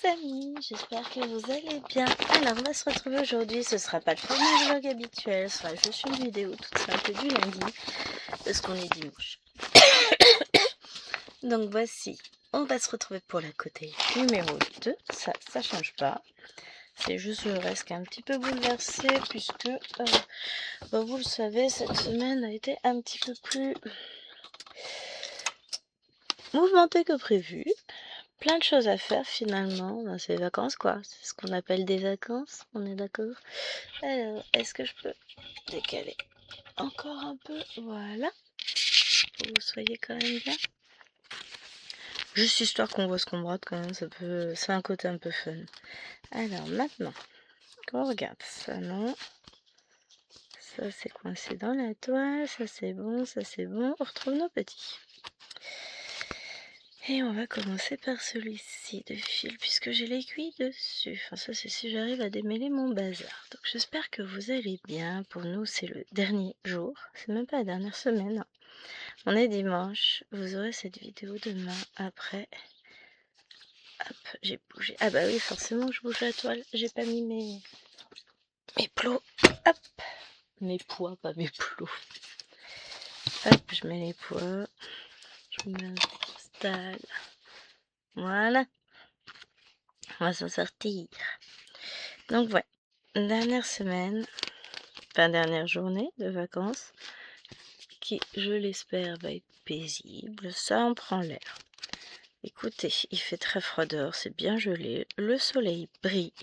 amis, j'espère que vous allez bien. Alors on va se retrouver aujourd'hui, ce sera pas le format vlog habituel, ce sera juste une vidéo toute simple du lundi, parce qu'on est dimanche. Donc voici, on va se retrouver pour la côté numéro 2, ça change pas. C'est juste le reste qui est un petit peu bouleversé, puisque vous le savez, cette semaine a été un petit peu plus mouvementée que prévu. Plein de choses à faire finalement, c'est les vacances quoi, c'est ce qu'on appelle des vacances, on est d'accord? Alors, est-ce que je peux décaler encore un peu, voilà, pour que vous soyez quand même bien. Juste histoire qu'on voit ce qu'on brode quand même, c'est un côté un peu fun. Alors maintenant, qu'on regarde ça, non, ça c'est coincé dans la toile, ça c'est bon, on retrouve nos petits. Et on va commencer par celui-ci de fil, puisque j'ai l'aiguille dessus. Enfin, ça, c'est si j'arrive à démêler mon bazar. Donc, j'espère que vous allez bien. Pour nous, c'est le dernier jour. C'est même pas la dernière semaine. On est dimanche. Vous aurez cette vidéo demain. Après, hop, j'ai bougé. Ah bah oui, forcément, je bouge la toile. J'ai pas mis mes plots. Hop, mes poids, pas mes plots. Hop, je mets les poids. Je m'installe. Voilà. On va s'en sortir. Donc ouais, dernière semaine, enfin dernière journée de vacances, qui je l'espère va être paisible, ça en prend l'air. Écoutez, il fait très froid dehors, c'est bien gelé, le soleil brille,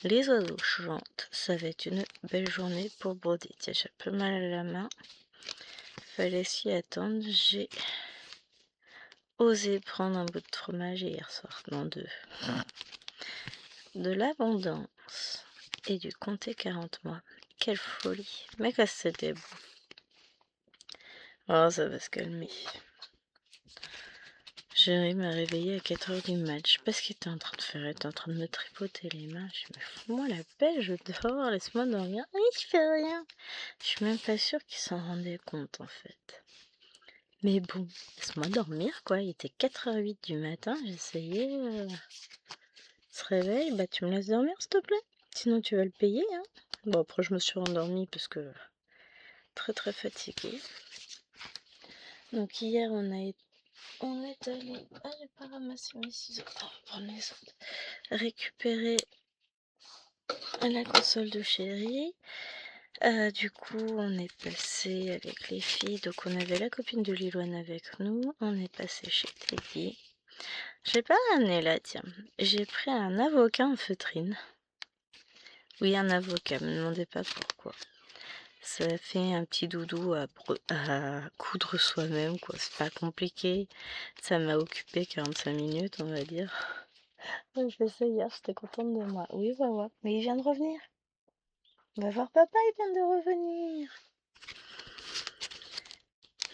les oiseaux chantent, ça va être une belle journée pour broder. Tiens, j'ai un peu mal à la main, fallait s'y attendre, j'ai osé prendre un bout de fromage hier soir, non deux. De l'abondance et du compter 40 mois. Quelle folie. Mais que c'était beau. Oh, ça va se calmer. Jérémy m'a réveillée à 4h du match. Parce qu'il était en train de faire, il était en train de me tripoter les mains. Je me fous-moi la paix, je dors, laisse-moi dormir. Oui, je fais rien. Je suis même pas sûre qu'il s'en rendait compte en fait. Mais bon, laisse-moi dormir quoi. Il était 4h08 du matin, j'essayais. Se réveille, bah tu me laisses dormir s'il te plaît. Sinon tu vas le payer, hein. Bon, après je me suis rendormie parce que très fatiguée. Donc hier on est allé... Ah, j'ai pas ramassé mes ciseaux. Oh, prendre les autres. Récupérer la console de chérie. Du coup, on est passé avec les filles. Donc on avait la copine de Liloine avec nous. On est passé chez Teddy. J'ai pas ramené là, tiens. J'ai pris un avocat en feutrine. Oui, un avocat, me demandez pas pourquoi. Ça fait un petit doudou à coudre soi-même, quoi. C'est pas compliqué. Ça m'a occupé 45 minutes, on va dire. Ouais, je fais ça hier, j'étais contente de moi. Oui, ouais. Mais il vient de revenir. On va voir papa, il vient de revenir.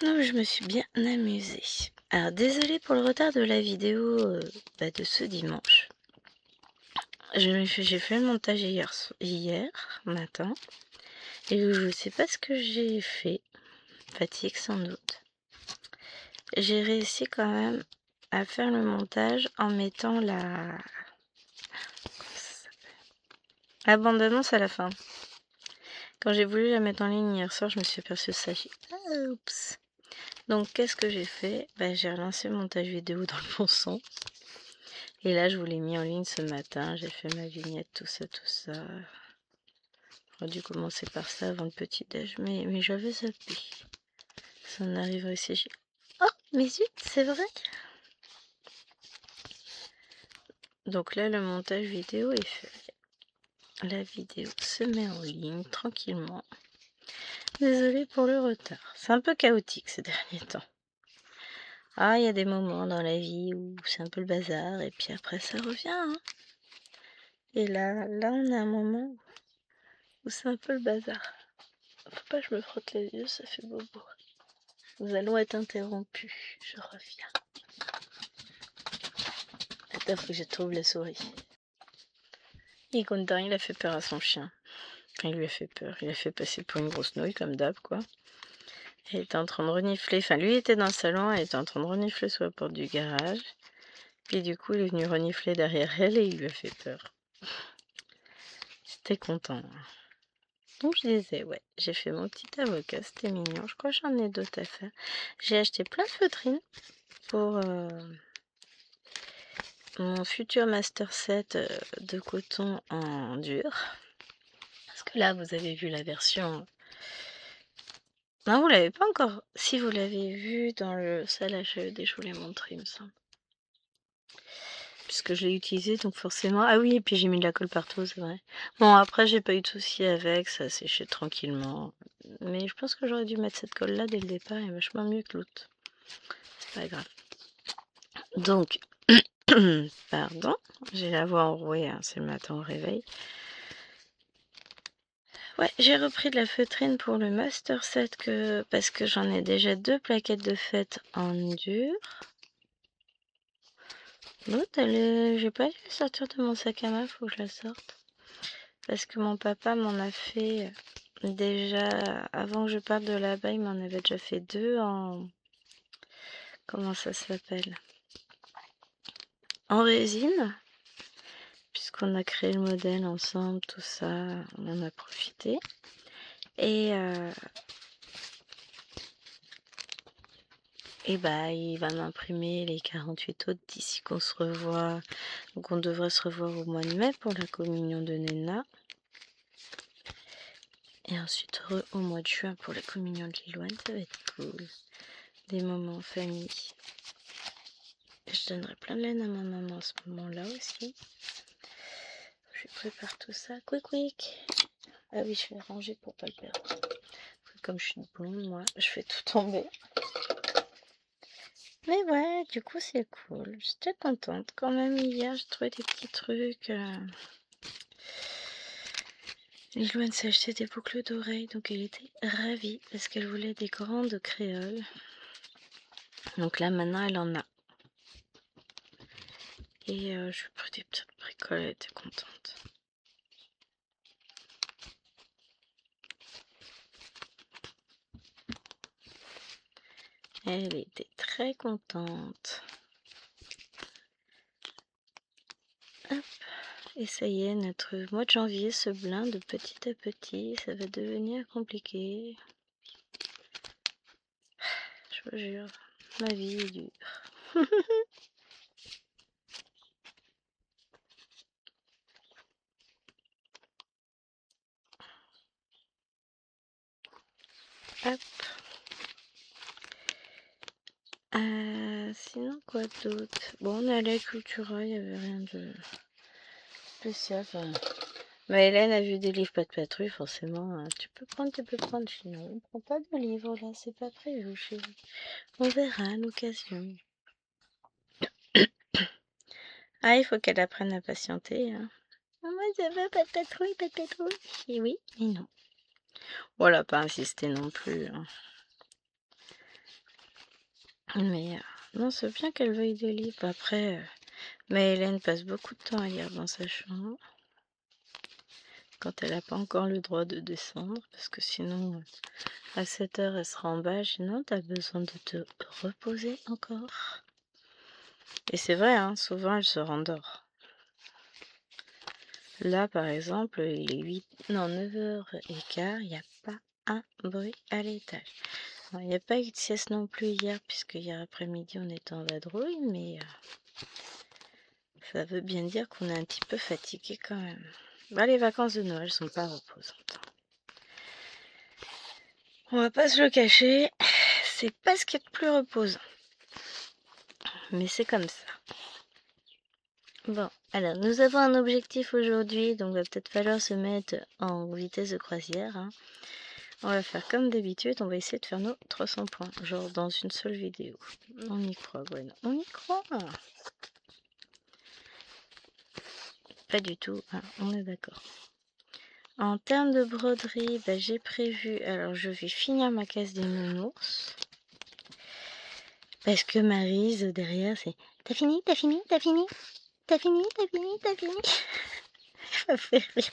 Non, je me suis bien amusée. Alors, désolée pour le retard de la vidéo de ce dimanche. J'ai fait le montage hier matin. Et je sais pas ce que j'ai fait. Fatigue sans doute. J'ai réussi quand même à faire le montage en mettant la bande-annonce à la fin. Quand j'ai voulu la mettre en ligne hier soir, je me suis aperçue de ça. Oups. Donc qu'est-ce que j'ai fait? J'ai relancé le montage vidéo dans le bon sens. Et là, je vous l'ai mis en ligne ce matin. J'ai fait ma vignette, tout ça. J'aurais dû commencer par ça avant le petit-déj, mais j'avais zappé. Ça en arrive ici. Oh, mais zut, c'est vrai. Donc là, le montage vidéo est fait. La vidéo se met en ligne tranquillement. Désolée pour le retard. C'est un peu chaotique ces derniers temps. Ah, il y a des moments dans la vie où c'est un peu le bazar et puis après ça revient. Hein. Et là, on a un moment où c'est un peu le bazar. Faut pas que je me frotte les yeux, ça fait bobo. Nous allons être interrompus. Je reviens. Attends, faut que je trouve la souris. Il est content, il a fait peur à son chien. Enfin, il lui a fait peur. Il a fait passer pour une grosse nouille comme d'hab, quoi. Elle était en train de renifler. Enfin, lui était dans le salon, elle était en train de renifler sur la porte du garage. Puis du coup, il est venu renifler derrière elle et il lui a fait peur. J'étais content. Donc je disais, ouais, j'ai fait mon petit avocat, c'était mignon. Je crois que j'en ai d'autres à faire. J'ai acheté plein de feutrines pour mon futur master set de coton en dur. Parce que là, vous avez vu la version... Non, vous l'avez pas encore. Si vous l'avez vu dans le salle HED, je vous l'ai montré, il me semble. Puisque je l'ai utilisé, donc forcément... Ah oui, et puis j'ai mis de la colle partout, c'est vrai. Bon, après, j'ai pas eu de soucis avec, ça a séché tranquillement. Mais je pense que j'aurais dû mettre cette colle-là dès le départ, elle est vachement mieux que l'autre. C'est pas grave. Donc, pardon, j'ai la voix enrouée, hein, c'est le matin au réveil. Ouais, j'ai repris de la feutrine pour le master set parce que j'en ai déjà 2 plaquettes de fête en dur. L'autre, j'ai pas dû la sortir de mon sac à main, faut que je la sorte. Parce que mon papa m'en a fait déjà, avant que je parte de là-bas, il m'en avait déjà fait 2 en... Comment ça s'appelle? En résine. Puisqu'on a créé le modèle ensemble, tout ça, on en a profité. Et bah, il va m'imprimer les 48 autres d'ici qu'on se revoit. Donc on devrait se revoir au mois de mai pour la communion de Nena. Et ensuite au mois de juin pour la communion de Liloine, ça va être cool. Des moments en famille. Je donnerai plein de laine à ma maman à ce moment-là aussi. Je prépare tout ça. Quick quick. Ah oui, je vais ranger pour pas le perdre. Comme je suis blonde, moi, je fais tout tomber. Mais ouais, du coup, c'est cool. J'étais contente. Quand même, hier, j'ai trouvé des petits trucs. Liloine s'est acheté des boucles d'oreilles, donc elle était ravie parce qu'elle voulait des grandes créoles. Donc là, maintenant, elle en a. Et je lui ai pris des petites bricoles, elle était contente. Elle était très contente. Hop. Et ça y est, notre mois de janvier se blinde petit à petit. Ça va devenir compliqué. Je vous jure, ma vie est dure. Hop. Sinon, quoi d'autre? Bon, on est allé à Cultura, il n'y avait rien de spécial. Enfin... Mais Hélène a vu des livres pas de patrouille, forcément. Hein. Tu peux prendre, tu peux prendre. Je dis non, on prend pas de livres là, c'est pas prévu chez vous. On verra à l'occasion. Ah, il faut qu'elle apprenne à patienter. Hein. Moi, ça va, pas de patrouille, pas de patrouille. Et oui, et non. Voilà, pas insister non plus. Hein. Mais non, c'est bien qu'elle veuille des livres. Après, mais Hélène passe beaucoup de temps à lire dans sa chambre. Quand elle n'a pas encore le droit de descendre. Parce que sinon, à 7 heures, elle sera en bas. Je dis non, t'as besoin de te reposer encore. Et c'est vrai, hein, souvent, elle se rendort. Là, par exemple, il est 9h15, il n'y a pas un bruit à l'étage. Il n'y a pas eu de sieste non plus hier, puisque hier après-midi, on était en vadrouille, mais ça veut bien dire qu'on est un petit peu fatigué quand même. Bah, les vacances de Noël sont pas reposantes. On va pas se le cacher, c'est pas ce qui est le plus reposant. Mais c'est comme ça. Bon, alors nous avons un objectif aujourd'hui, donc il va peut-être falloir se mettre en vitesse de croisière. Hein. On va faire comme d'habitude, on va essayer de faire nos 300 points, genre dans une seule vidéo. On y croit, Gwen, on y croit. Pas du tout, hein, on est d'accord. En termes de broderie, bah, j'ai prévu, alors je vais finir ma case des nounours. Parce que Maryse, derrière, c'est « T'as fini, t'as fini, t'as fini, t'as fini, t'as fini, t'as fini ?» Ça fait rire.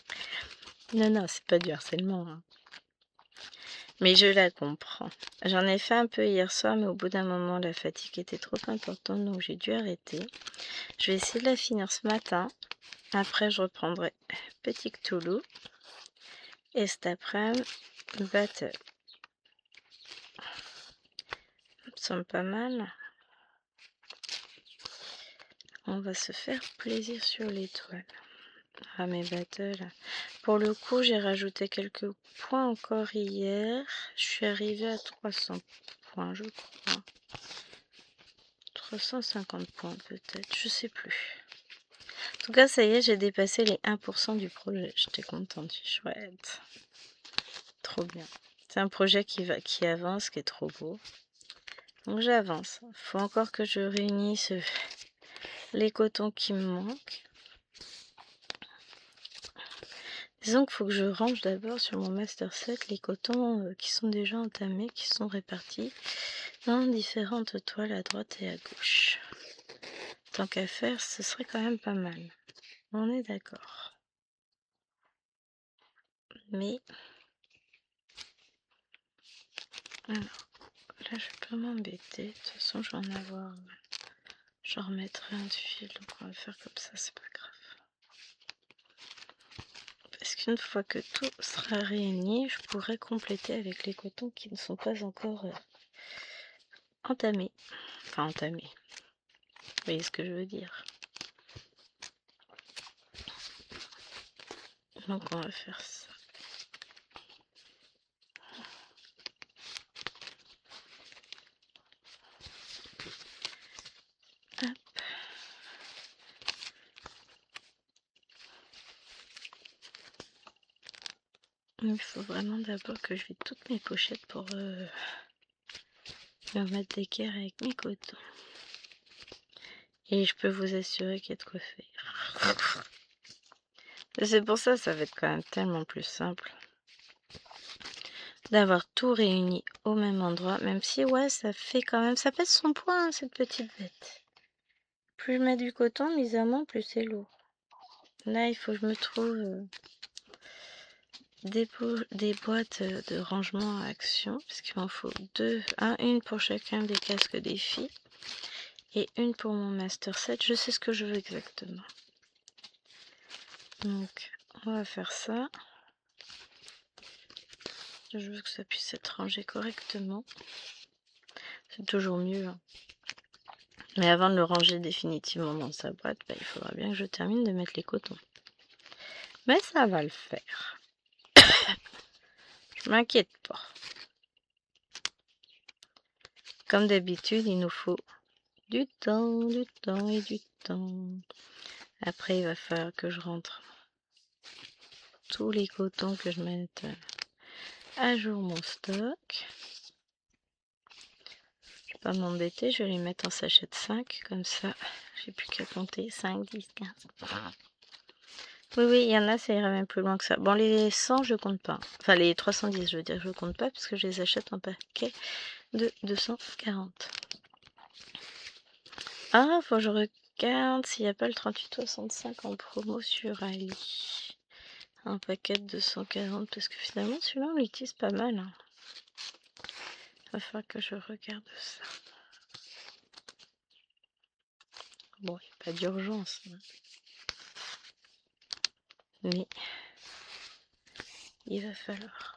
Non, non, c'est pas du harcèlement. Hein. Mais je la comprends. J'en ai fait un peu hier soir, mais au bout d'un moment, la fatigue était trop importante, donc j'ai dû arrêter. Je vais essayer de la finir ce matin. Après, je reprendrai Petit Cthulhu. Et cet après-midi, Battle. Ça me semble pas mal. On va se faire plaisir sur l'étoile. Ah, mes battles. Pour le coup, j'ai rajouté quelques points encore hier. Je suis arrivée à 300 points, je crois. 350 points peut-être, je sais plus. En tout cas, ça y est, j'ai dépassé les 1% du projet. J'étais contente, chouette. Trop bien. C'est un projet qui avance, qui est trop beau. Donc j'avance. Faut encore que je réunisse les cotons qui me manquent. Disons qu'il faut que je range d'abord sur mon master set les cotons qui sont déjà entamés, qui sont répartis dans différentes toiles à droite et à gauche. Tant qu'à faire, ce serait quand même pas mal. On est d'accord. Mais alors, là je peux m'embêter. De toute façon, je vais en avoir. J'en remettrai un de fil, donc on va faire comme ça, c'est pas grave. Parce qu'une fois que tout sera réuni, je pourrai compléter avec les cotons qui ne sont pas encore entamés. Enfin, entamés. Vous voyez ce que je veux dire. Donc on va faire ça. Hop. Il faut vraiment d'abord que je vide toutes mes pochettes pour me mettre d'équerre avec mes cotons. Et je peux vous assurer qu'il y a de quoi faire. C'est pour ça, ça va être quand même tellement plus simple d'avoir tout réuni au même endroit, même si ouais, ça fait quand même, ça pèse son poids, hein, cette petite bête. Plus je mets du coton, bizarrement, plus c'est lourd. Là, il faut que je me trouve des boîtes de rangement à action, parce qu'il m'en faut une pour chacun des casques des filles, et une pour mon master set. Je sais ce que je veux exactement. Donc, on va faire ça. Je veux que ça puisse être rangé correctement. C'est toujours mieux, hein. Mais avant de le ranger définitivement dans sa boîte, il faudra bien que je termine de mettre les cotons. Mais ça va le faire. Je m'inquiète pas. Comme d'habitude, il nous faut du temps et du temps. Après, il va falloir que je rentre tous les cotons, que je mette à jour mon stock. Je vais pas m'embêter, je vais les mettre en sachet de 5, comme ça, j'ai plus qu'à compter 5, 10, 15. Oui, il y en a, ça ira même plus loin que ça. Bon, les 100, je compte pas. Enfin, les 310, je veux dire, je compte pas, parce que je les achète en paquet de 240. Ah, faut que je regarde s'il n'y a pas le 38,65 en promo sur Ali. Un paquet de 240, parce que finalement, celui-là, on l'utilise pas mal. Hein. Va falloir que je regarde ça. Bon, il n'y a pas d'urgence. Hein. Mais il va falloir.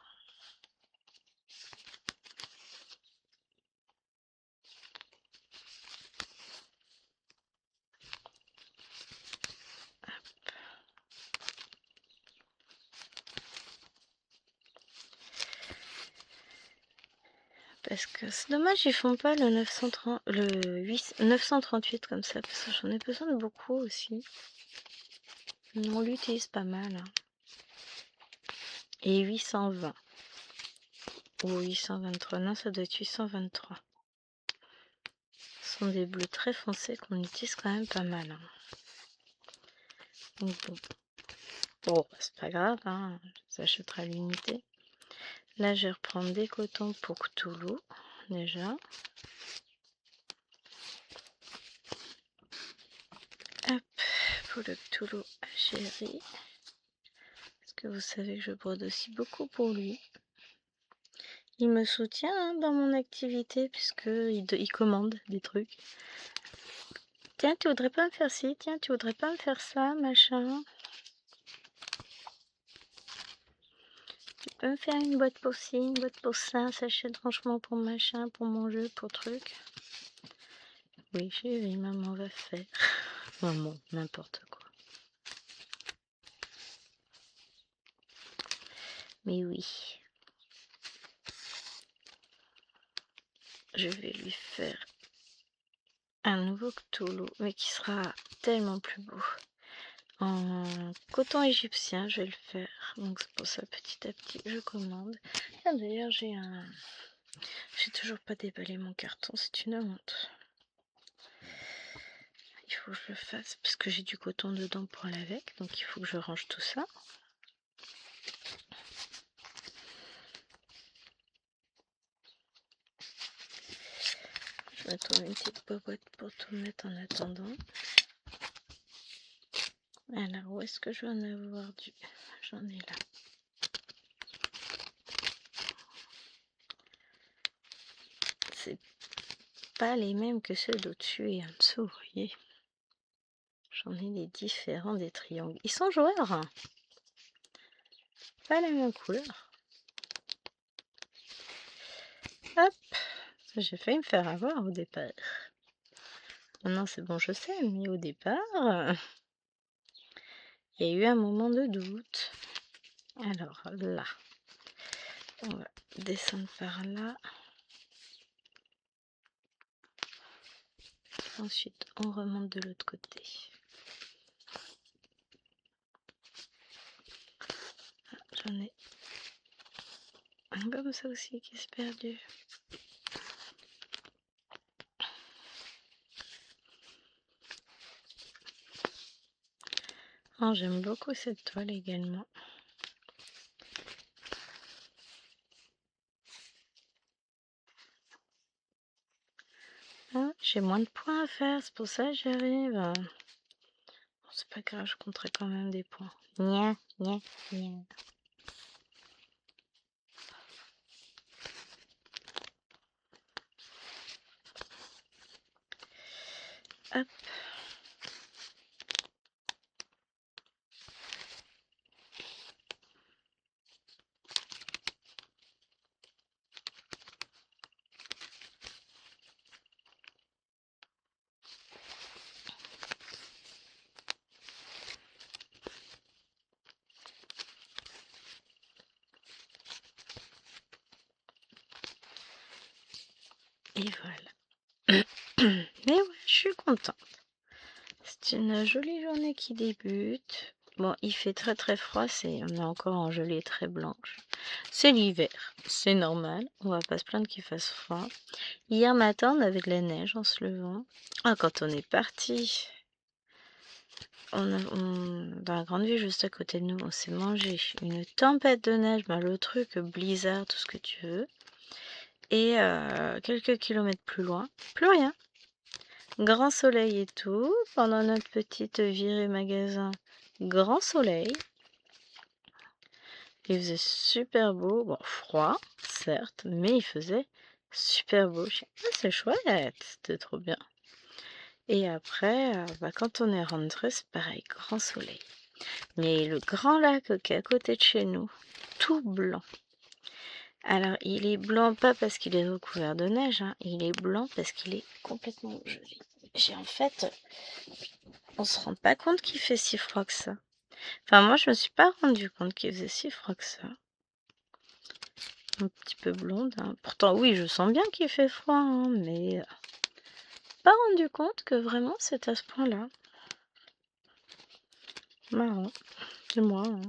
Parce que c'est dommage, ils font pas le 938 comme ça, parce que j'en ai besoin de beaucoup aussi. On l'utilise pas mal. Hein. Et 820. Ou 823. Non, ça doit être 823. Ce sont des bleus très foncés qu'on utilise quand même pas mal. Hein. Donc bon. Bon, c'est pas grave, hein. J'achèterai l'unité. Là, je vais reprendre des cotons pour Cthulhu, déjà. Hop, pour le Cthulhu Chéri. Parce que vous savez que je brode aussi beaucoup pour lui. Il me soutient hein, dans mon activité puisqu'il commande des trucs. Tiens, tu voudrais pas me faire ci, tiens, tu voudrais pas me faire ça, machin. Tu peux me faire une boîte pour ci, une boîte pour ça, un sachet de rangement pour machin, pour mon jeu, pour truc. Oui, chérie, maman va faire. Maman, n'importe quoi. Mais oui. Je vais lui faire un nouveau Cthulhu, mais qui sera tellement plus beau. En coton égyptien, je vais le faire. Donc c'est pour ça, petit à petit, je commande. Ah, d'ailleurs, j'ai toujours pas déballé mon carton, c'est une honte. Il faut que je le fasse parce que j'ai du coton dedans pour aller avec, donc il faut que je range tout ça. Je vais trouver une petite boîte pour tout mettre en attendant. Alors, où est-ce que je vais en avoir du... J'en ai là. C'est pas les mêmes que ceux d'au-dessus et en dessous, vous voyez. J'en ai des différents, des triangles. Ils sont joueurs, hein. Pas la même couleur. Hop, j'ai failli me faire avoir au départ. Maintenant c'est bon, je sais, mais au départ, il y a eu un moment de doute. Alors là, on va descendre par là. Ensuite, on remonte de l'autre côté. Ah, j'en ai un comme ça aussi qui s'est perdu. Oh, j'aime beaucoup cette toile également. Ah, j'ai moins de points à faire, c'est pour ça que j'y arrive. Bon, c'est pas grave, je compterai quand même des points. Nya, nya, nya. Hop. Et voilà. Mais ouais, je suis contente. C'est une jolie journée qui débute. Bon, il fait très très froid, on est encore en gelée très blanche. C'est l'hiver, c'est normal, on va pas se plaindre qu'il fasse froid. Hier matin, on avait de la neige en se levant. Ah, quand on est parti, dans la grande ville juste à côté de nous, on s'est mangé une tempête de neige, le truc blizzard, tout ce que tu veux. Et quelques kilomètres plus loin, plus rien. Grand soleil et tout. Pendant notre petite virée magasin, grand soleil. Il faisait super beau. Bon, froid, certes, mais il faisait super beau. Ah, c'est chouette, c'était trop bien. Et après, quand on est rentré, c'est pareil, grand soleil. Mais le grand lac qui est à côté de chez nous, tout blanc. Alors, il est blanc pas parce qu'il est recouvert de neige, hein, il est blanc parce qu'il est complètement gelé. En fait, on se rend pas compte qu'il fait si froid que ça. Enfin, moi, je me suis pas rendu compte qu'il faisait si froid que ça. Un petit peu blonde, hein. Pourtant, oui, je sens bien qu'il fait froid, hein, mais pas rendu compte que vraiment c'est à ce point-là. Marrant, c'est moi, hein.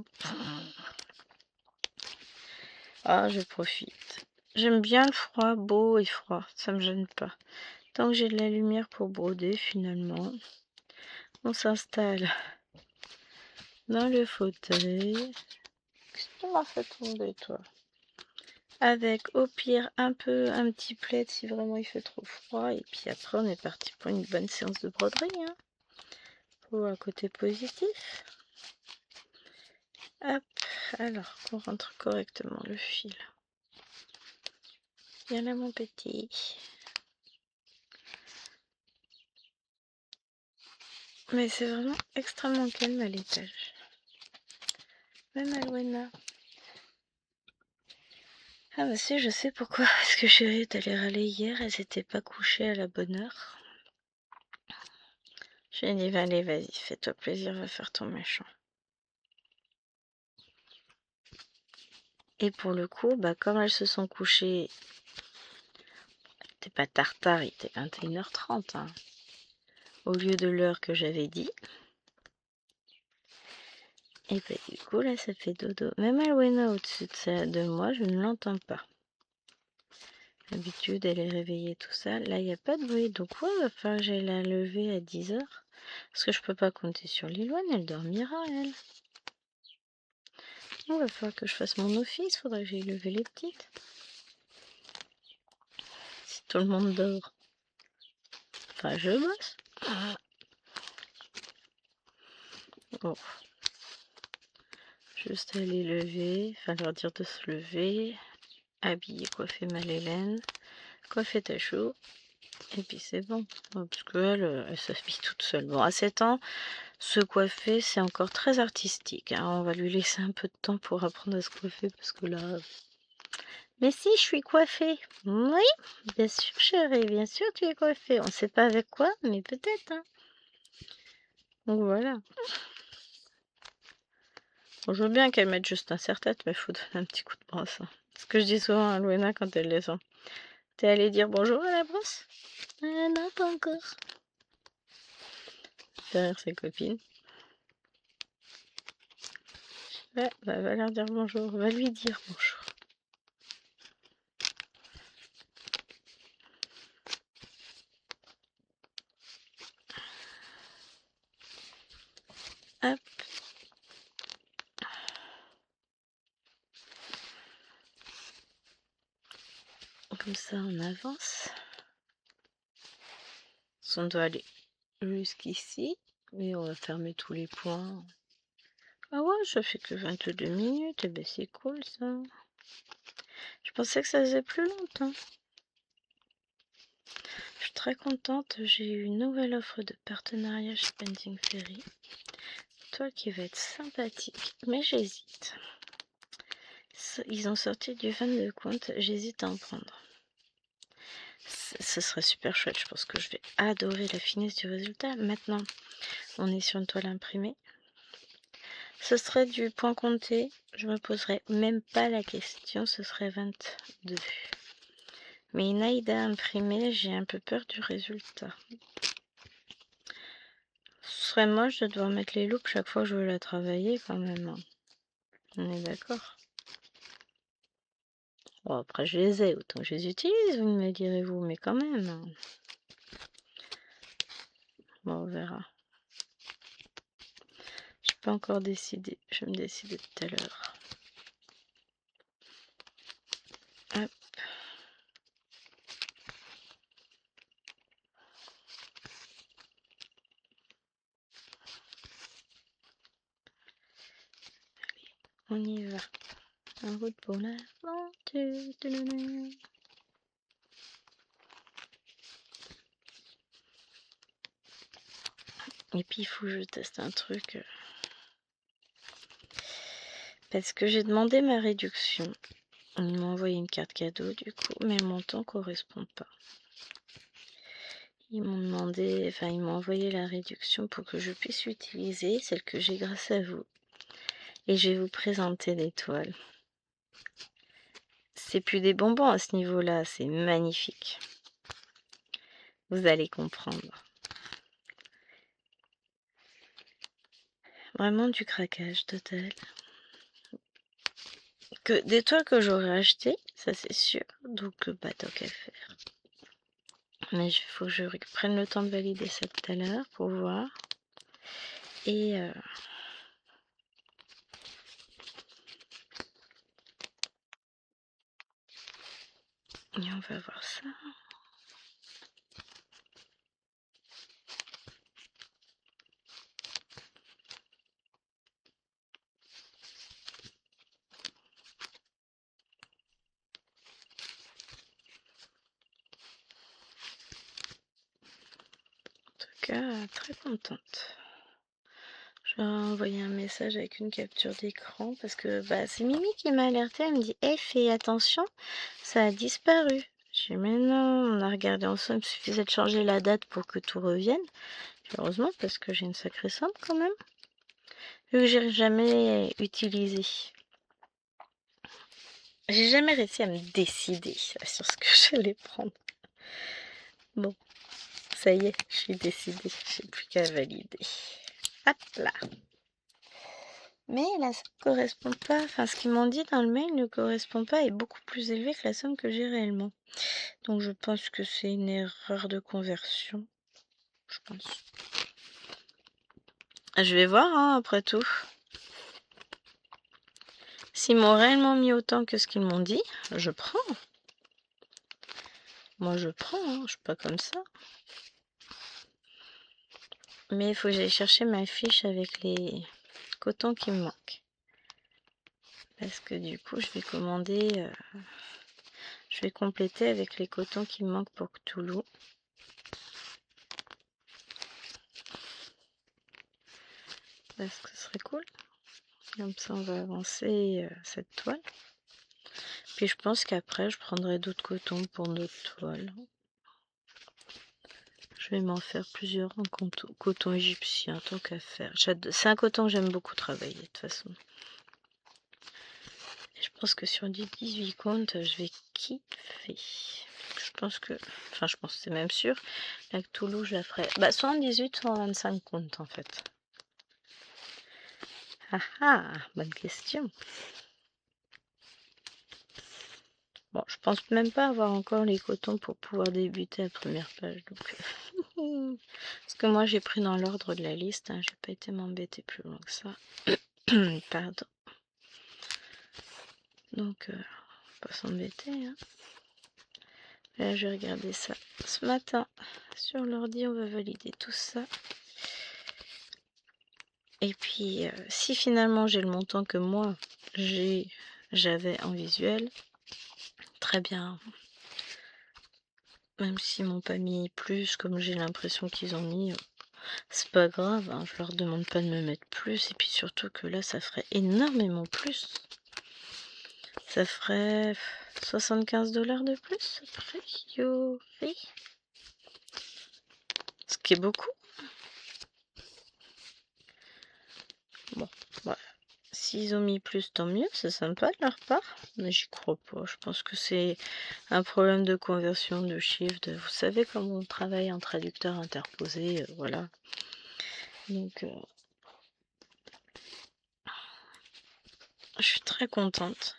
Ah, je profite. J'aime bien le froid, beau et froid, ça me gêne pas. Tant que j'ai de la lumière pour broder, finalement, on s'installe dans le fauteuil. Qu'est-ce que tu m'as fait tomber, toi? Avec au pire un petit plaid si vraiment il fait trop froid. Et puis après, on est parti pour une bonne séance de broderie. Hein. Pour un côté positif. Hop, alors qu'on rentre correctement le fil. Viens là, mon petit. Mais c'est vraiment extrêmement calme à l'étage. Même Alwena. Ah bah si, je sais pourquoi. Parce que chérie est allée râler hier, elle s'était pas couchée à la bonne heure. J'ai dit, allez, vas-y, fais-toi plaisir, va faire ton méchant. Et pour le coup, bah comme elles se sont couchées, c'était pas tard, il était 21h30, hein, au lieu de l'heure que j'avais dit. Et bah du coup, là, ça fait dodo. Même Alwena au-dessus de moi, je ne l'entends pas. D'habitude, elle est réveillée, tout ça. Là, il n'y a pas de bruit. Donc, ouais, va falloir que j'aille la lever à 10h. Parce que je peux pas compter sur Liloine, elle dormira, elle. Il va falloir que je fasse mon office, faudrait que j'aille lever les petites. Si tout le monde dort. Enfin, je bosse. Bon. Juste aller lever, enfin leur dire de se lever. Habiller, coiffer Marie-Hélène. Coiffer Tachou. Et puis c'est bon. Parce qu'elle, elle s'habille toute seule. Bon, à 7 ans, se coiffer, c'est encore très artistique. Hein. On va lui laisser un peu de temps pour apprendre à se coiffer parce que là... Mais si, je suis coiffée. Oui, bien sûr, chérie, bien sûr, tu es coiffée. On ne sait pas avec quoi, mais peut-être. Hein. Donc voilà. Bon, je veux bien qu'elle mette juste un serre-tête, mais il faut donner un petit coup de brosse. Hein. Ce que je dis souvent à Louena quand elle descend. T'es allée dire bonjour à la brosse? Non, pas encore. Derrière ses copines. Ouais, bah, va leur dire bonjour. Va lui dire bonjour. Hop. Comme ça, on avance. On doit aller jusqu'ici. Et on va fermer tous les points. Ah ouais, ça fait que 22 minutes. Et ben c'est cool ça. Je pensais que ça faisait plus longtemps. Je suis très contente. J'ai eu une nouvelle offre de partenariat chez Painting Ferry. Toi qui va être sympathique. Mais j'hésite. Ils ont sorti du 22 comptes. J'hésite à en prendre. Ce serait super chouette. Je pense que je vais adorer la finesse du résultat. Maintenant, on est sur une toile imprimée. Ce serait du point compté. Je me poserais même pas la question. Ce serait 22. Mais une Aïda imprimée, j'ai un peu peur du résultat. Ce serait moche de devoir mettre les loupes chaque fois que je veux la travailler quand même. On est d'accord? Bon, après je les ai, autant que je les utilise, vous me direz-vous, mais quand même. Bon, on verra. Je n'ai pas encore décidé. Je vais me décider tout à l'heure. Hop. On y va. En route pour l'aventure. Et puis il faut que je teste un truc. Parce que j'ai demandé ma réduction. Ils m'ont envoyé une carte cadeau du coup, mais le montant ne correspond pas. Ils m'ont demandé, enfin ils m'ont envoyé la réduction pour que je puisse utiliser celle que j'ai grâce à vous. Et je vais vous présenter les toiles. C'est plus des bonbons à ce niveau-là, c'est magnifique. Vous allez comprendre. Vraiment du craquage total. Que des toiles que j'aurais achetées, ça c'est sûr. Donc bah tant qu'à faire. Mais il faut que je prenne le temps de valider ça tout à l'heure pour voir. Et on va voir ça. cas, très contente. Je leur ai envoyé un message avec une capture d'écran parce que c'est Mimi qui m'a alerté. Elle me dit: hey, fais attention, ça a disparu. J'ai dit: mais non, on a regardé ensemble, il suffisait de changer la date pour que tout revienne. Heureusement, parce que j'ai une sacrée somme quand même, vu que j'ai jamais utilisé. J'ai jamais réussi à me décider sur ce que j'allais prendre. Bon, ça y est, je suis décidée, j'ai plus qu'à valider. Hop là. Mais la somme ne correspond pas, enfin ce qu'ils m'ont dit dans le mail ne correspond pas et est beaucoup plus élevé que la somme que j'ai réellement. Donc je pense que c'est une erreur de conversion. Je pense. Je vais voir, hein, après tout. S'ils m'ont réellement mis autant que ce qu'ils m'ont dit, je prends. Moi je prends, hein, je suis pas comme ça. Mais il faut que j'aille chercher ma fiche avec les cotons qui me manquent. Parce que du coup je vais commander, je vais compléter avec les cotons qui me manquent pour Cthulhu. Parce que ce serait cool. Comme ça on va avancer cette toile. Puis je pense qu'après je prendrai d'autres cotons pour d'autres toiles. Je vais m'en faire plusieurs en coton égyptien, tant qu'à faire. C'est un coton que j'aime beaucoup travailler de toute façon. Et je pense que sur les 18 comptes, je vais kiffer. Je pense que, enfin je pense, c'est même sûr, la Cthulhu je la ferai, soit en 18, soit en 25 comptes en fait. Ah ah, bonne question. Bon, je pense même pas avoir encore les cotons pour pouvoir débuter la première page. Donc, parce que moi j'ai pris dans l'ordre de la liste, hein, j'ai pas été m'embêter plus loin que ça. Pardon. Donc, pas s'embêter. Hein. Là, je vais regarder ça ce matin sur l'ordi. On va valider tout ça. Et puis, si finalement j'ai le montant que moi j'avais en visuel, très bien. Même s'ils m'ont pas mis plus, comme j'ai l'impression qu'ils ont mis, c'est pas grave. Hein, je leur demande pas de me mettre plus. Et puis surtout que là, ça ferait énormément plus. Ça ferait 75 $ de plus. Ce qui est beaucoup. Bon, voilà. S'ils ont mis plus, tant mieux, c'est sympa de leur part. Mais j'y crois pas. Je pense que c'est un problème de conversion de chiffres. Vous savez comment on travaille en traducteur interposé, voilà. Donc, je suis très contente.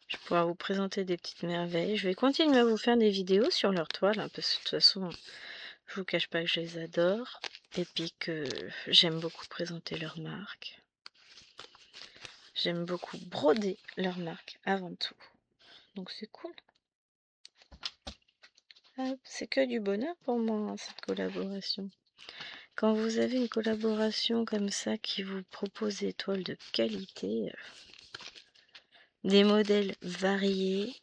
Je vais pouvoir vous présenter des petites merveilles. Je vais continuer à vous faire des vidéos sur leur toile, hein, parce que de toute façon, je vous cache pas que je les adore. Et puis que j'aime beaucoup présenter leur marque. J'aime beaucoup broder leur marque avant tout. Donc c'est cool. C'est que du bonheur pour moi, hein, cette collaboration. Quand vous avez une collaboration comme ça qui vous propose des toiles de qualité, des modèles variés.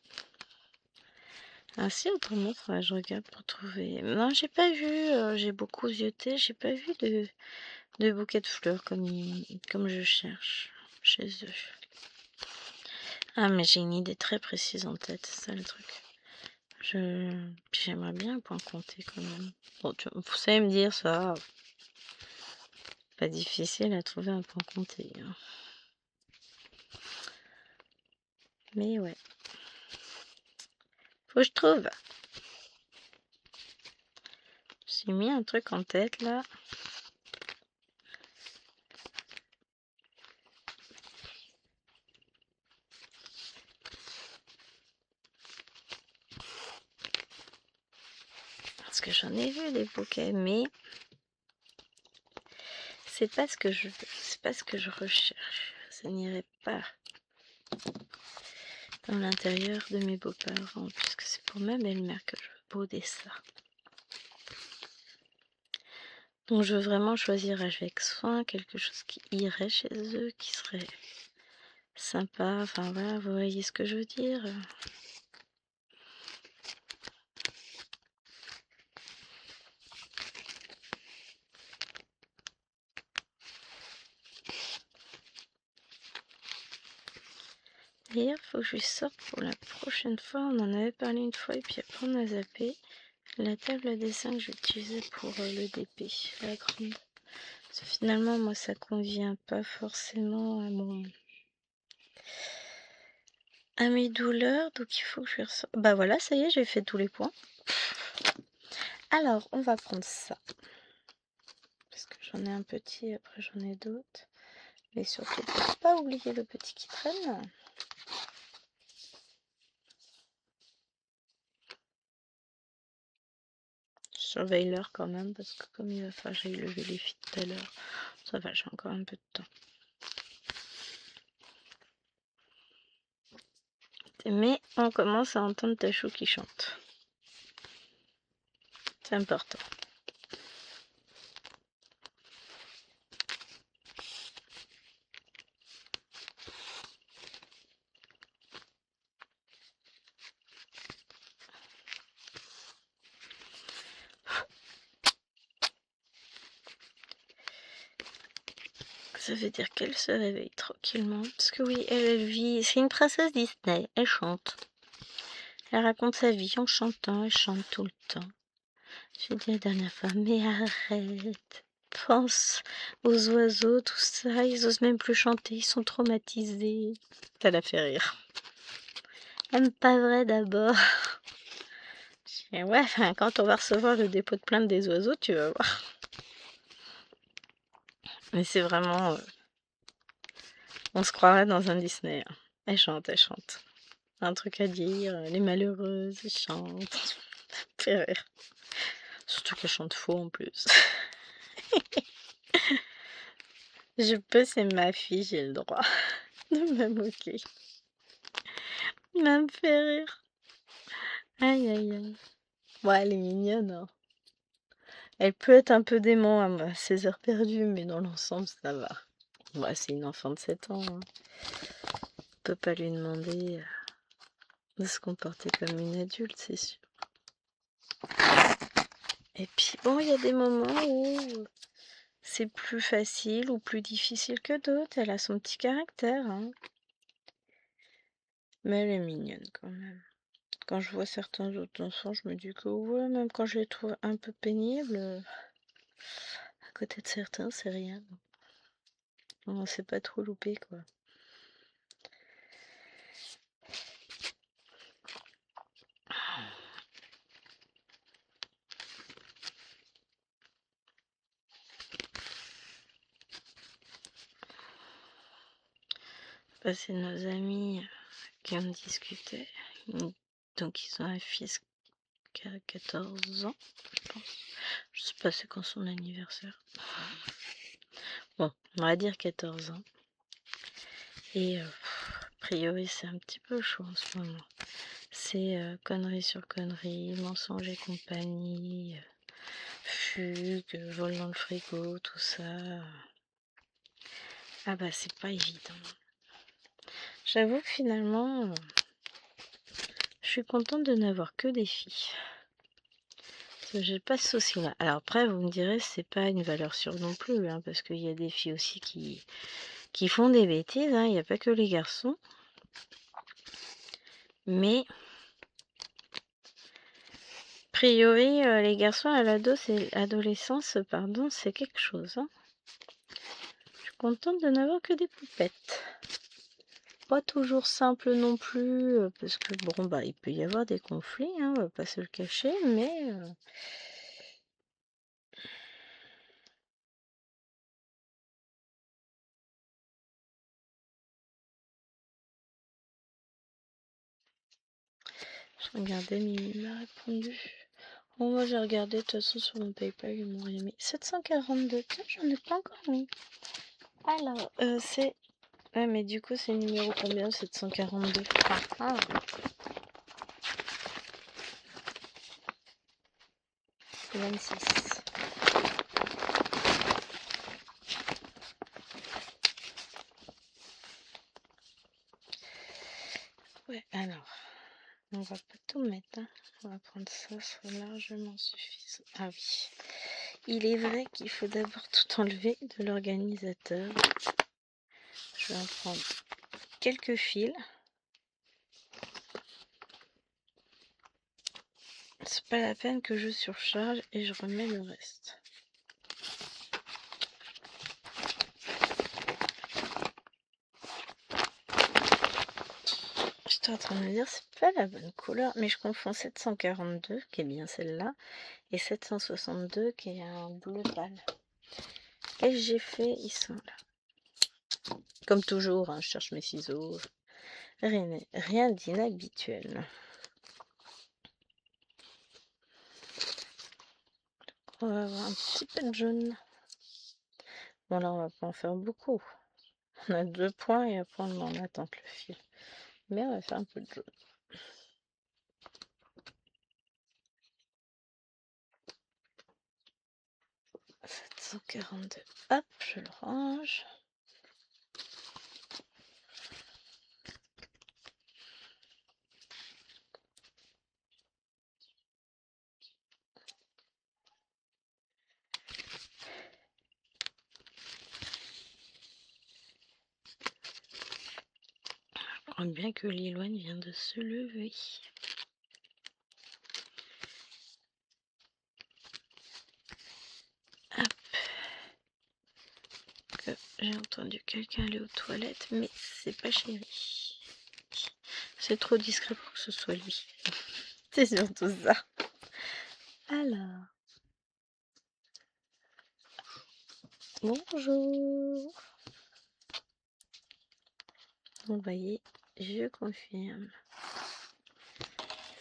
Ah si, autrement, faudrait que je regarde pour trouver. Non, j'ai pas vu, j'ai beaucoup zioté, j'ai pas vu de bouquet de fleurs comme je cherche chez eux. Ah, mais j'ai une idée très précise en tête, c'est ça le truc. J'aimerais bien un point compté quand même. Bon, vous savez me dire ça. Pas difficile à trouver un point compté. Hein. Mais ouais. Faut que je trouve. J'ai mis un truc en tête là. Parce que j'en ai vu des bouquets, mais c'est pas ce que je veux. C'est pas ce que je recherche. Ça n'irait pas dans l'intérieur de mes beaux-parents, puisque c'est pour ma belle-mère que je veux broder ça. Donc je veux vraiment choisir avec soin quelque chose qui irait chez eux, qui serait sympa. Enfin voilà, vous voyez ce que je veux dire. D'ailleurs, faut que je lui sorte pour la prochaine fois. On en avait parlé une fois et puis après on a zappé. La table à dessin que j'utilisais pour le DP, la grande. Parce que finalement, moi, ça convient pas forcément à mes douleurs. Donc il faut que je lui ressorte. Bah voilà, ça y est, j'ai fait tous les points. Alors, on va prendre ça. Parce que j'en ai un petit, après j'en ai d'autres. Mais surtout, pour pas oublier le petit qui traîne. Je surveille l'heure quand même, parce que comme il va falloir que j'aille lever les filles tout à l'heure, ça va, j'ai encore un peu de temps. Mais on commence à entendre Tachou qui chante. C'est important. Ça veut dire qu'elle se réveille tranquillement. Parce que oui, elle vit. C'est une princesse Disney. Elle chante. Elle raconte sa vie en chantant. Elle chante tout le temps. J'ai dit la dernière fois, mais arrête. Pense aux oiseaux, tout ça. Ils osent même plus chanter. Ils sont traumatisés. Ça la fait rire. Même pas vrai d'abord. Et ouais, enfin, quand on va recevoir le dépôt de plainte des oiseaux, tu vas voir. Mais c'est vraiment... on se croirait dans un Disney. Elle chante, elle chante. Un truc à dire, les malheureuses, elles chantent. Ça me fait rire. Surtout qu'elle chante faux en plus. Je peux, c'est ma fille, j'ai le droit de me moquer. Ça me fait rire. Aïe aïe aïe. Ouais, elle est mignonne. Hein. Elle peut être un peu démon à ses heures perdues, mais dans l'ensemble, ça va. Ouais, c'est une enfant de 7 ans. Hein. On peut pas lui demander de se comporter comme une adulte, c'est sûr. Et puis bon, il y a des moments où c'est plus facile ou plus difficile que d'autres. Elle a son petit caractère. Hein. Mais elle est mignonne quand même. Quand je vois certains autres enfants, je me dis que ouais, même quand je les trouve un peu pénibles, à côté de certains, c'est rien. On s'est pas trop loupé, quoi. Bah, c'est nos amis qui en discutaient. Donc ils ont un fils qui a 14 ans, je pense. Je sais pas c'est quand son anniversaire. Bon, on va dire 14 ans. Et a priori c'est un petit peu chaud en ce moment. C'est conneries sur conneries, mensonges et compagnie, fugue, vol dans le frigo, tout ça. Ah bah c'est pas évident. J'avoue que finalement, je suis contente de n'avoir que des filles. Parce que j'ai pas ce souci-là. Alors après, vous me direz, c'est pas une valeur sûre non plus, hein, parce qu'il y a des filles aussi qui font des bêtises, hein, il n'y a pas que les garçons. Mais, a priori, les garçons à l'adolescence, pardon, c'est quelque chose. Hein. Je suis contente de n'avoir que des poupettes. Pas toujours simple non plus, parce que bon, bah, il peut y avoir des conflits, hein, on va pas se le cacher, mais... Je regardais, Mimi m'a répondu. Bon, moi j'ai regardé, de toute façon sur mon PayPal, ils m'ont rien mis. 742, tiens, j'en ai pas encore mis. Alors, c'est... Ouais, mais du coup, c'est numéro combien, 742? Ah, 26. Ouais, alors, on va pas tout mettre, hein. On va prendre ça, ça largement suffisant. Ah oui. Il est vrai qu'il faut d'abord tout enlever de l'organisateur. Je vais en prendre quelques fils. C'est pas la peine que je surcharge et je remets le reste. J'étais en train de me dire, c'est pas la bonne couleur, mais je confonds 742, qui est bien celle-là, et 762, qui est un bleu pâle. Et j'ai fait, ils sont là. Comme toujours, hein, je cherche mes ciseaux. Rien d'inhabituel. On va avoir un petit peu de jaune. Bon, là, on va pas en faire beaucoup. On a 2 points et après, on en attend le fil. Mais on va faire un peu de jaune. 742. Hop, je le range. Je crois bien que Liloine vient de se lever. Hop. Que j'ai entendu quelqu'un aller aux toilettes, mais c'est pas Chéri. C'est trop discret pour que ce soit lui. C'est surtout ça. Alors. Bonjour. Vous voyez, je confirme.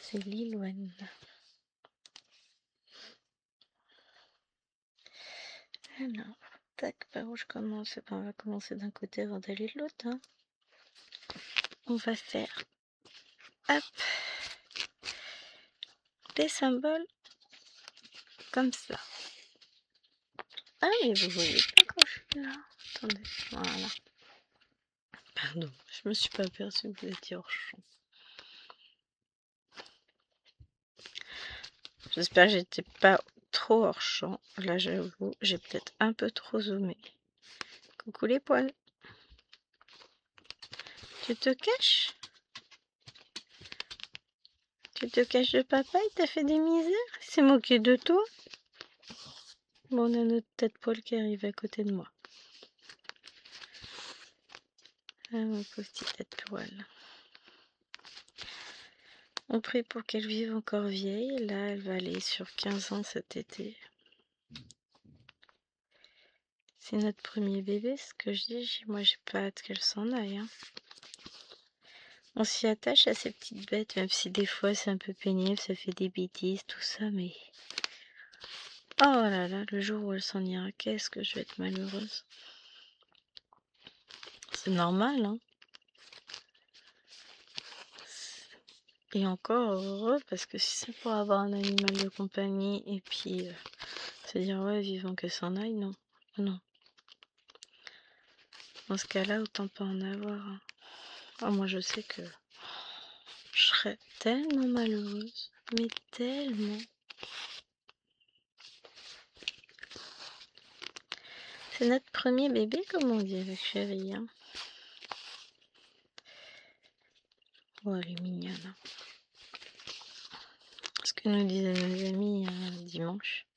C'est Liloine. Alors, tac, par où je commence? On va commencer d'un côté avant d'aller de l'autre. Hein. On va faire, hop, des symboles comme ça. Ah, mais vous voyez pas quand je suis là. Attendez, voilà. Pardon, je me suis pas aperçue que vous étiez hors champ. J'espère que j'étais pas trop hors champ. Là, j'avoue, j'ai peut-être un peu trop zoomé. Coucou les poils. Tu te caches? Tu te caches de papa? Il t'a fait des misères? Il s'est moqué de toi? Bon, on a notre tête poil qui arrive à côté de moi. Ah, ma petite tête poil. On prie pour qu'elle vive encore vieille. Là, elle va aller sur 15 ans cet été. C'est notre premier bébé, ce que je dis. Moi, j'ai pas hâte qu'elle s'en aille. Hein. On s'y attache à ces petites bêtes, même si des fois c'est un peu pénible, ça fait des bêtises, tout ça, mais... Oh là là, le jour où elle s'en ira, qu'est-ce que je vais être malheureuse. C'est normal, hein. Et encore heureux, parce que si c'est pour avoir un animal de compagnie, et puis se dire, ouais, vivant que s'en aille, non. Non. Dans ce cas-là, autant pas en avoir. Hein. Oh, moi, je sais que je serais tellement malheureuse, mais tellement. C'est notre premier bébé, comme on dit avec Chéri. Hein. Oh, elle est mignonne. Hein. Ce que nous disaient nos amis dimanche.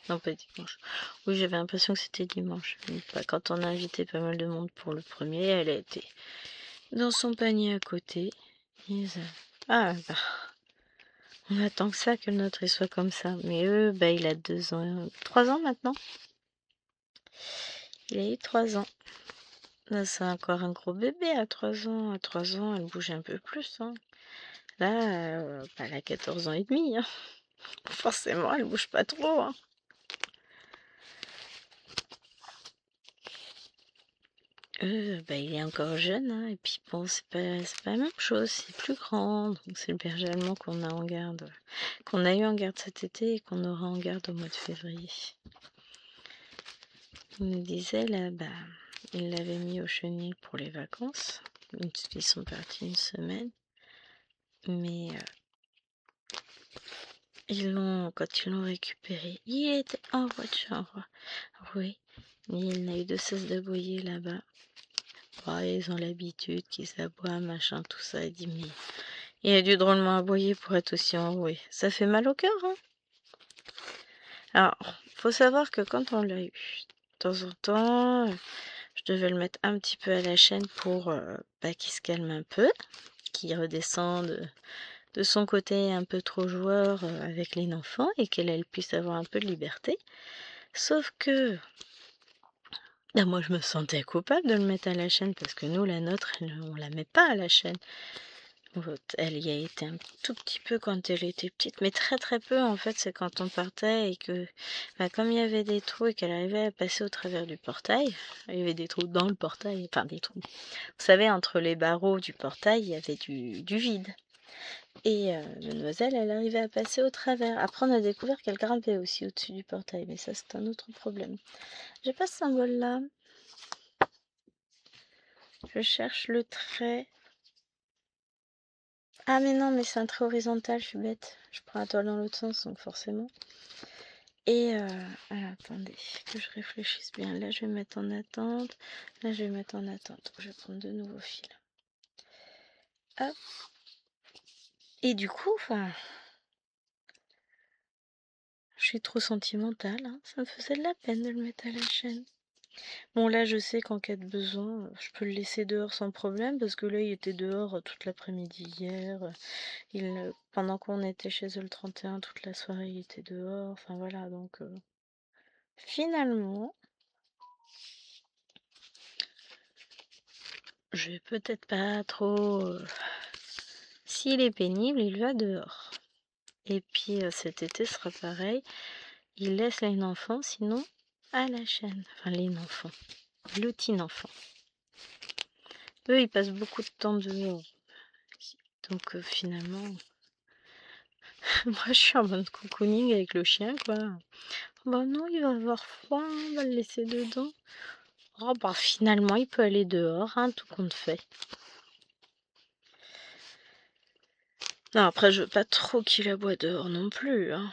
Non, pas dimanche. Oui, j'avais l'impression que c'était dimanche. Mais pas. Quand on a invité pas mal de monde pour le premier, elle a été dans son panier à côté. Ah, bah. On attend que ça, que le nôtre il soit comme ça. Mais eux, bah, il a 2 ans. 3 ans maintenant. Il a eu 3 ans. Là, c'est encore un gros bébé à 3 ans. À 3 ans, elle bouge un peu plus. Hein. Là, elle a 14 ans et demi. Hein. Forcément, elle bouge pas trop. Hein. Bah, il est encore jeune. Hein. Et puis bon, c'est pas la même chose. C'est plus grand. Donc, c'est le berger allemand qu'on a en garde. Qu'on a eu en garde cet été et qu'on aura en garde au mois de février. Il nous disait là, bah, il l'avait mis au chenil pour les vacances. Ils sont partis une semaine. Mais quand ils l'ont récupéré, il était en voiture. Oui, mais il n'a eu de cesse d'aboyer là-bas. Ouais, ils ont l'habitude qu'ils aboient, machin, tout ça. Il dit, mais Il a dû drôlement aboyer pour être aussi enroué. Ça fait mal au cœur, hein. Alors, faut savoir que quand on l'a eu, de temps en temps, je devais le mettre un petit peu à la chaîne pour qu'il se calme un peu, qu'il redescende de son côté un peu trop joueur avec les enfants et qu'elle puisse avoir un peu de liberté. Sauf que moi je me sentais coupable de le mettre à la chaîne parce que nous, la nôtre, on la met pas à la chaîne. Elle y a été un tout petit peu quand elle était petite, mais très très peu en fait, c'est quand on partait et que comme il y avait des trous et qu'elle arrivait à passer au travers du portail, il y avait des trous dans le portail, enfin des trous. Vous savez, entre les barreaux du portail, il y avait du vide. Et mademoiselle, elle arrivait à passer au travers. Après, on a découvert qu'elle grimpait aussi au-dessus du portail, mais ça, c'est un autre problème. J'ai pas ce symbole-là. Je cherche le trait. Ah, mais non, mais c'est un trait horizontal, je suis bête. Je prends la toile dans l'autre sens, donc forcément. Et alors, attendez, que je réfléchisse bien. Là, je vais mettre en attente. Là, je vais mettre en attente. Je vais prendre de nouveaux fils. Hop. Et du coup, je suis trop sentimentale, hein. Ça me faisait de la peine de le mettre à la chaîne. Bon, là, je sais qu'en cas de besoin, je peux le laisser dehors sans problème, parce que là, il était dehors toute l'après-midi hier. Pendant qu'on était chez eux le 31, toute la soirée, il était dehors. Enfin, voilà, donc finalement, je vais peut-être pas trop... S'il est pénible, il va dehors. Et puis, cet été sera pareil. Il laisse les enfants, sinon, à la chaîne. Enfin, les enfants. Le petit enfant. Eux, ils passent beaucoup de temps dehors. Donc, finalement... Moi, je suis en mode cocooning avec le chien, quoi. Bah non, il va avoir froid, on va le laisser dedans. Oh, bah finalement, il peut aller dehors, hein, tout compte fait. Non, après, je veux pas trop qu'il aboie dehors non plus, hein.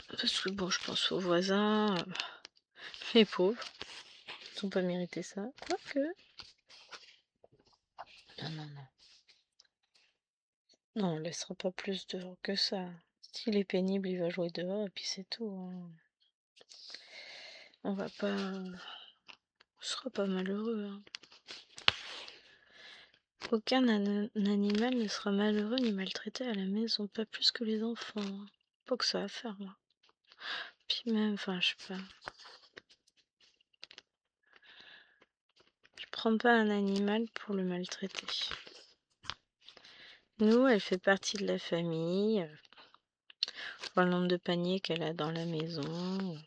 Parce que bon, je pense aux voisins, les pauvres, ils ont pas mérité ça. Quoique... Non, non, non. Non, on laissera pas plus dehors que ça. S'il est pénible, il va jouer dehors et puis c'est tout, hein. On va pas... On sera pas malheureux, hein. Aucun animal ne sera malheureux ni maltraité à la maison, pas plus que les enfants, hein. Pas que ça à faire, là. Puis même, enfin, je sais pas. Je prends pas un animal pour le maltraiter. Nous, elle fait partie de la famille. Pour le nombre de paniers qu'elle a dans la maison.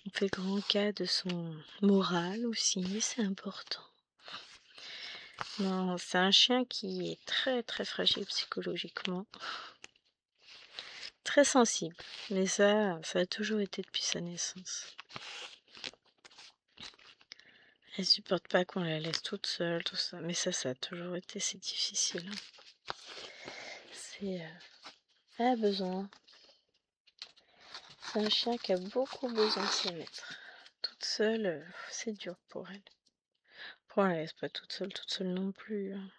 On fait grand cas de son moral aussi, c'est important. Non, c'est un chien qui est très très fragile psychologiquement. Très sensible. Mais ça a toujours été depuis sa naissance. Elle supporte pas qu'on la laisse toute seule, tout ça. Mais ça a toujours été, c'est difficile, hein. Elle a besoin. C'est un chien qui a beaucoup besoin de ses maîtres. Toute seule, c'est dur pour elle. Bon, on la laisse pas toute seule non plus, hein.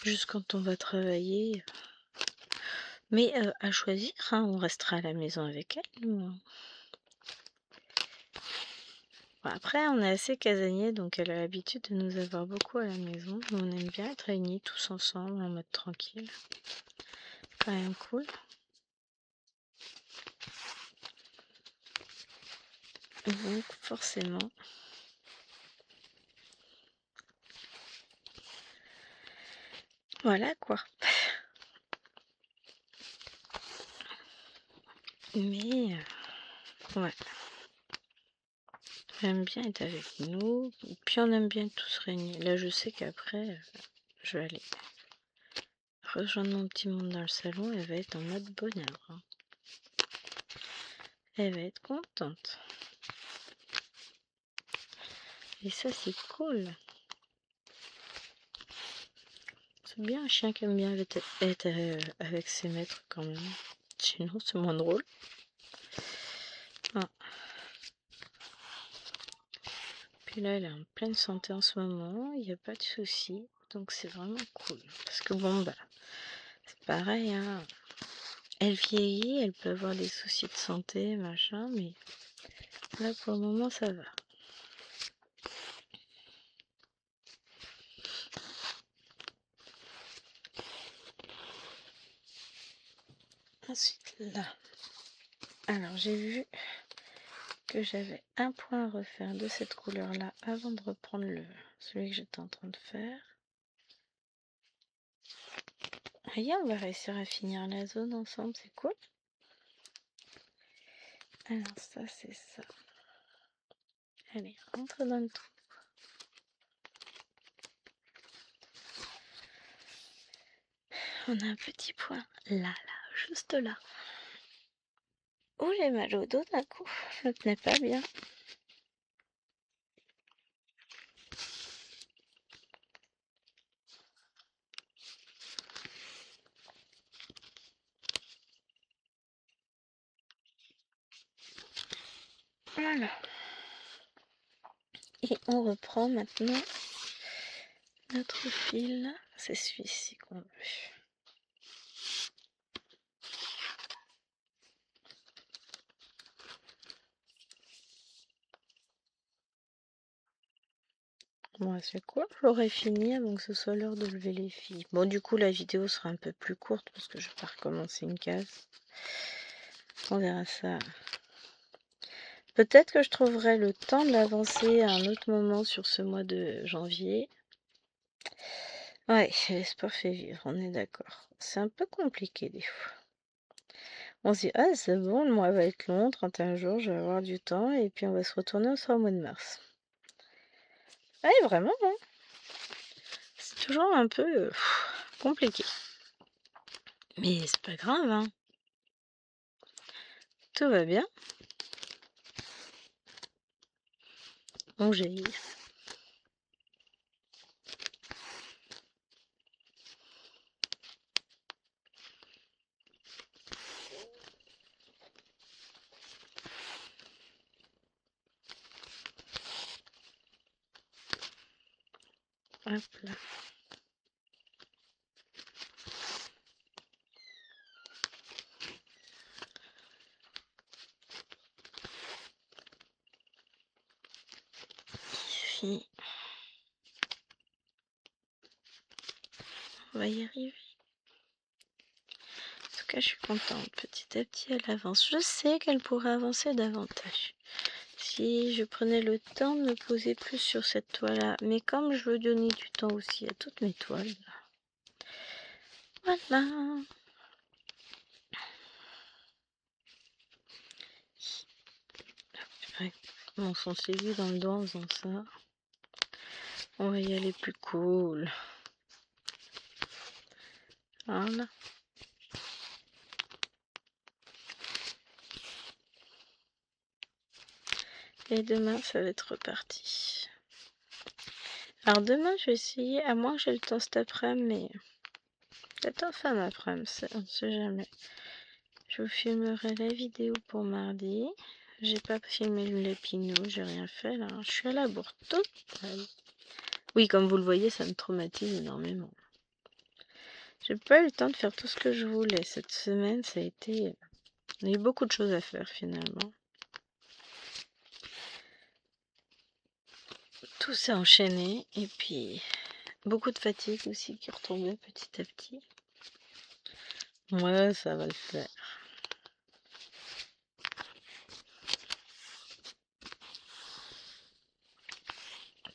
Juste quand on va travailler. Mais à choisir, hein, on restera à la maison avec elle, nous, hein. Bon, après, on est assez casanier, donc elle a l'habitude de nous avoir beaucoup à la maison. Nous, on aime bien être réunis tous ensemble, en mode tranquille. Quand même cool. Donc, forcément. Voilà, quoi. Mais, ouais. J'aime bien être avec nous. Puis on aime bien tous réunir. Là, je sais qu'après, je vais aller rejoindre mon petit monde dans le salon. Elle va être en mode bonheur, hein. Elle va être contente. Et ça, c'est cool. C'est bien un chien qui aime bien être avec ses maîtres quand même. Sinon, c'est moins drôle. Ah. Puis là, elle est en pleine santé en ce moment, il n'y a pas de souci. Donc c'est vraiment cool. Parce que bon, bah, c'est pareil, hein. Elle vieillit, elle peut avoir des soucis de santé, machin, mais là, pour le moment, ça va. Ensuite, là. Alors, j'ai vu que j'avais un point à refaire de cette couleur-là avant de reprendre celui que j'étais en train de faire. Regarde, on va réussir à finir la zone ensemble, c'est cool. Alors ça, c'est ça. Allez, rentre dans le trou. On a un petit point là, juste là. Oh, j'ai mal au dos d'un coup, je ne tenais pas bien. Voilà. Et on reprend maintenant notre fil. C'est celui-ci qu'on veut. Bon, c'est quoi? J'aurais fini avant que ce soit l'heure de lever les filles. Bon, du coup, la vidéo sera un peu plus courte parce que je vais pas recommencer une case. On verra ça. Peut-être que je trouverai le temps de l'avancer à un autre moment sur ce mois de janvier. Ouais, l'espoir fait vivre, on est d'accord. C'est un peu compliqué des fois. On se dit, ah c'est bon, le mois va être long, 31 jours, je vais avoir du temps, et puis on va se retourner au mois de mars. Ouais, vraiment, hein. C'est toujours un peu compliqué. Mais c'est pas grave, hein. Tout va bien. On jaillit. Hop là. Ici. On va y arriver. En tout cas, je suis contente. Petit à petit, elle avance. Je sais qu'elle pourrait avancer davantage si je prenais le temps de me poser plus sur cette toile-là. Mais comme je veux donner du temps aussi à toutes mes toiles, voilà. Ouais. On s'en s'est vu dans le dos en faisant ça. On va y aller plus cool. Voilà. Et demain, ça va être reparti. Alors demain, je vais essayer, à moins que j'ai le temps cet après-midi, mais peut-être en fin d'après-midi, on ne sait jamais. Je vous filmerai la vidéo pour mardi. J'ai pas filmé le pinot, j'ai rien fait là. Je suis à la bourre totale. Oui, comme vous le voyez, ça me traumatise énormément. J'ai pas eu le temps de faire tout ce que je voulais. Cette semaine, ça a été... On a eu beaucoup de choses à faire finalement. Tout s'est enchaîné et puis beaucoup de fatigue aussi qui retombait petit à petit. Ouais, ça va le faire.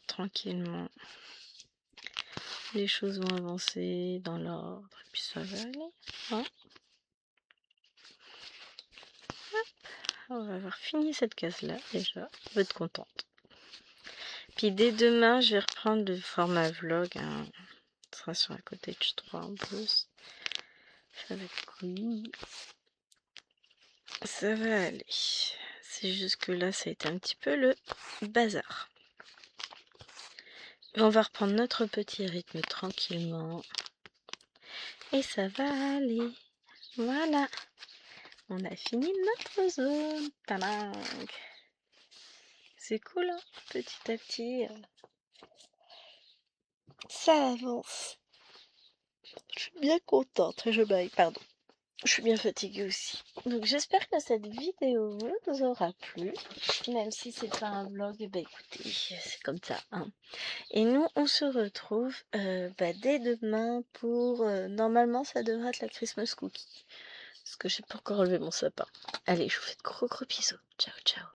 Tranquillement. Les choses vont avancer dans l'ordre et puis ça va aller. Hein, on va avoir fini cette case-là déjà. On va être contente. Puis dès demain, je vais reprendre le format vlog. Hein. Ce sera sur la Cottage 3 en plus. Ça va être cool. Ça va aller. C'est juste que là, ça a été un petit peu le bazar. On va reprendre notre petit rythme tranquillement. Et ça va aller. Voilà. On a fini notre zone. Tadam! C'est cool, hein, petit à petit, ça avance. Je suis bien contente, pardon. Je suis bien fatiguée aussi. Donc j'espère que cette vidéo vous aura plu. Même si c'est pas un vlog, bah écoutez, c'est comme ça, hein. Et nous, on se retrouve dès demain pour... normalement, ça devrait être la Christmas cookie. Parce que j'ai pas encore enlevé mon sapin. Allez, je vous fais de gros bisous. Ciao, ciao.